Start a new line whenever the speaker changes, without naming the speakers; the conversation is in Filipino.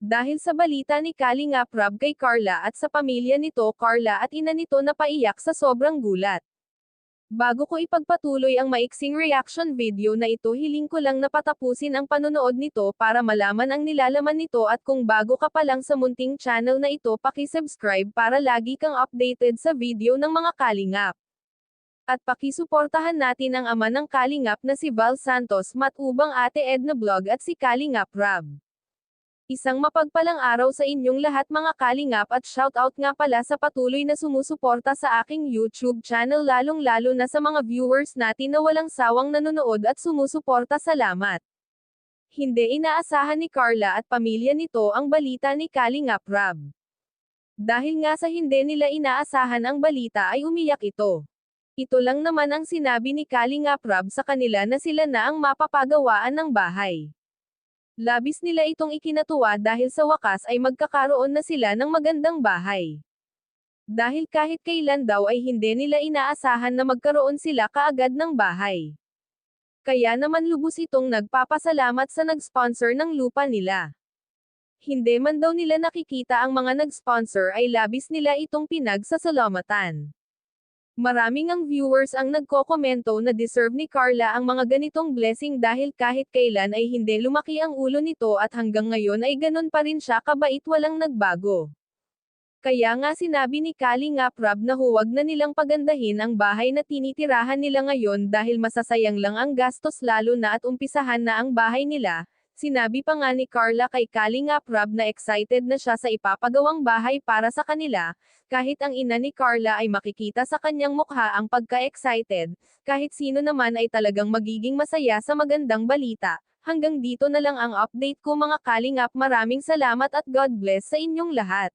Dahil sa balita ni Kalingap Rob kay Carla at sa pamilya nito, Carla at ina nito napaiyak sa sobrang gulat. Bago ko ipagpatuloy ang maiksing reaction video na ito, hiling ko lang na patapusin ang panonood nito para malaman ang nilalaman nito, at kung bago ka pa lang sa munting channel na ito, paki-subscribe para lagi kang updated sa video ng mga Kalingap. At pakisuportahan natin ang ama ng Kalingap na si Val Santos, matubang Ate Edna Vlog at si Kalingap Rob. Isang mapagpalang araw sa inyong lahat mga Kalingap, at shoutout nga pala sa patuloy na sumusuporta sa aking YouTube channel, lalong-lalo na sa mga viewers natin na walang sawang nanonood at sumusuporta. Salamat! Hindi inaasahan ni Carla at pamilya nito ang balita ni Kalingap Rob. Dahil nga sa hindi nila inaasahan ang balita ay umiyak ito. Ito lang naman ang sinabi ni Kalingap Rob sa kanila, na sila na ang mapapagawaan ng bahay. Labis nila itong ikinatuwa dahil sa wakas ay magkakaroon na sila ng magandang bahay. Dahil kahit kailan daw ay hindi nila inaasahan na magkaroon sila kaagad ng bahay. Kaya naman lubos itong nagpapasalamat sa nag-sponsor ng lupa nila. Hindi man daw nila nakikita ang mga nag-sponsor, ay labis nila itong pinagsasalamatan. Maraming ang viewers ang nagkokomento na deserve ni Carla ang mga ganitong blessing, dahil kahit kailan ay hindi lumaki ang ulo nito at hanggang ngayon ay ganun pa rin siya kabait, walang nagbago. Kaya nga sinabi ni Kalingap Rob na huwag na nilang pagandahin ang bahay na tinitirahan nila ngayon dahil masasayang lang ang gastos, lalo na at umpisahan na ang bahay nila. Sinabi pa nga ni Carla kay Kalingap Rob na excited na siya sa ipapagawang bahay para sa kanila, kahit ang ina ni Carla ay makikita sa kanyang mukha ang pagka-excited, kahit sino naman ay talagang magiging masaya sa magandang balita. Hanggang dito na lang ang update ko mga Kalingap, maraming salamat at God bless sa inyong lahat.